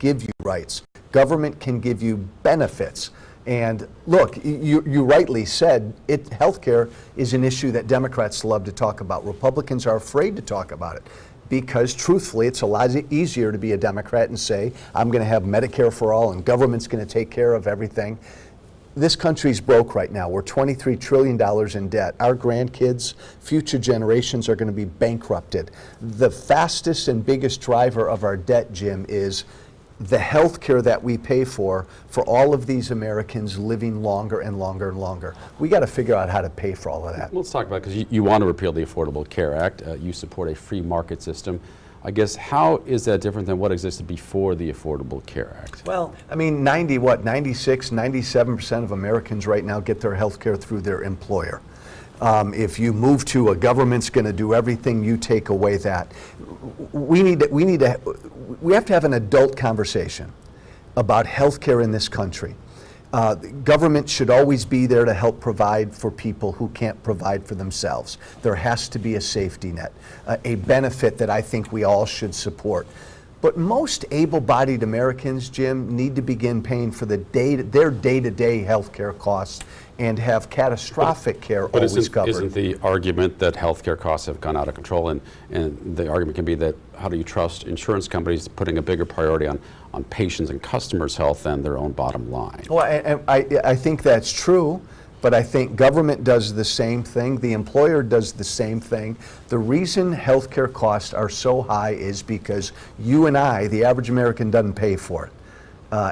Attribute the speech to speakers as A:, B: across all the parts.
A: give you rights. Government can give you benefits. And look, you rightly said healthcare is an issue that Democrats love to talk about. Republicans are afraid to talk about it because, truthfully, it's a lot easier to be a Democrat and say, I'm going to have Medicare for all and government's going to take care of everything. This country's broke right now. We're $23 trillion in debt. Our grandkids, future generations are going to be bankrupted. The fastest and biggest driver of our debt, Jim, is the health care that we pay for all of these Americans living longer and longer and longer. We got to figure out how to pay for all of that.
B: Let's talk about it, because you want to repeal the Affordable Care Act. You support a free market system. I guess, how is that different than what existed before the Affordable Care Act?
A: Well, I mean, 96, 97% of Americans right now get their health care through their employer. If you move to a government's going to do everything, you take away that. We have to have an adult conversation about health care in this country. Government should always be there to help provide for people who can't provide for themselves. There has to be a safety net, a benefit that I think we all should support. But most able-bodied Americans, Jim, need to begin paying for their day-to-day health care costs and have catastrophic care always covered.
B: Isn't the argument that health care costs have gone out of control, and the argument can be that how do you trust insurance companies putting a bigger priority on patients' and customers' health than their own bottom line?
A: Well, I think that's true. But I think government does the same thing. The employer does the same thing. The reason healthcare costs are so high is because you and I, the average American, doesn't pay for it.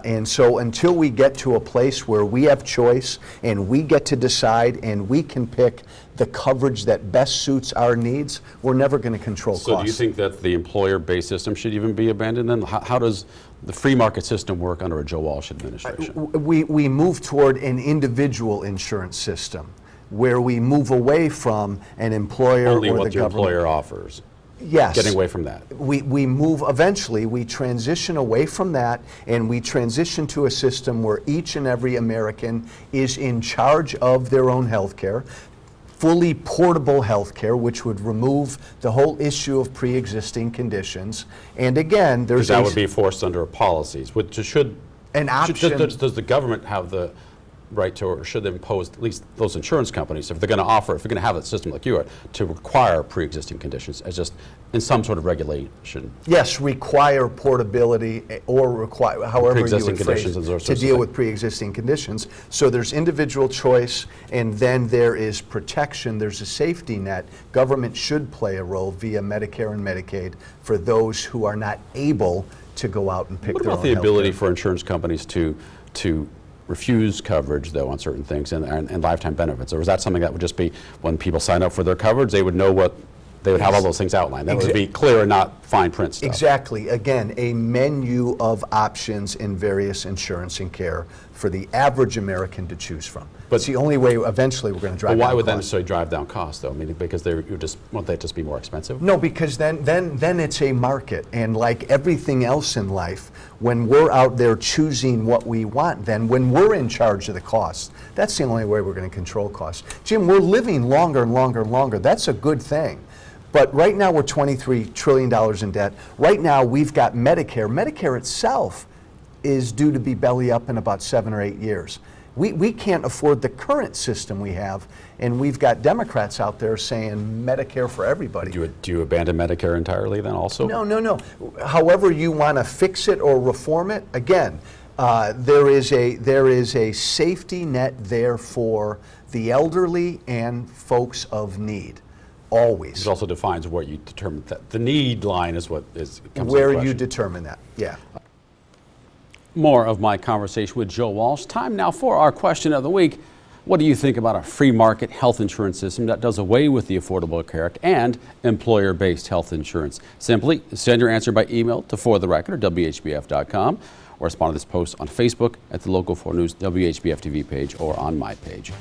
A: And so until we get to a place where we have choice and we get to decide and we can pick the coverage that best suits our needs, we're never going to control costs.
B: So do you think that the employer-based system should even be abandoned then? How does the free market system work under a Joe Walsh administration?
A: We move toward an individual insurance system where we move away from an employer
B: Only
A: or the
B: what your
A: government.
B: Employer offers.
A: Yes.
B: Getting away from that.
A: We move, eventually, we transition away from that and we transition to a system where each and every American is in charge of their own health care, fully portable health care, which would remove the whole issue of pre-existing conditions. And again, there's
B: that would be forced under policies, which should
A: an option.
B: Does the government have the right to, or should they impose, at least those insurance companies, if they're going to offer, if they're going to have a system like you are, to require pre-existing conditions as just in some sort of regulation?
A: Yes, require portability or require, however you would phrase it, to deal with pre-existing conditions. So there's individual choice, and then there is protection. There's a safety net. Government should play a role via Medicare and Medicaid for those who are not able to go out and pick their own health care.
B: What about the ability for insurance companies to refuse coverage, though, on certain things and lifetime benefits? Or is that something that would just be when people sign up for their coverage, they would know what, they would have all those things outlined? That would be clear and not fine print stuff.
A: Exactly. Again, a menu of options in various insurance and care for the average American to choose from. But it's the only way eventually we're going to drive down costs.
B: Why would that necessarily drive down costs, though? I mean, because won't they just be more expensive?
A: No, because then it's a market, and like everything else in life, when we're out there choosing what we want, then when we're in charge of the costs, that's the only way we're going to control costs. Jim, we're living longer and longer and longer. That's a good thing. But right now we're $23 trillion in debt. Right now we've got Medicare. Medicare itself is due to be belly up in about 7 or 8 years. We can't afford the current system we have, and we've got Democrats out there saying Medicare for everybody.
B: Do you abandon Medicare entirely then also?
A: No. However you want to fix it or reform it, again, there is a safety net there for the elderly and folks of need. Always.
B: It also defines what you determine. That the need line is what comes
A: where
B: into question.
A: You determine that, yeah.
B: More of my conversation with Joe Walsh. Time now for our question of the week. What do you think about a free market health insurance system that does away with the Affordable Care Act and employer-based health insurance? Simply send your answer by email to fortherecord at WHBF.com or respond to this post on Facebook at the Local 4 News WHBF TV page or on my page.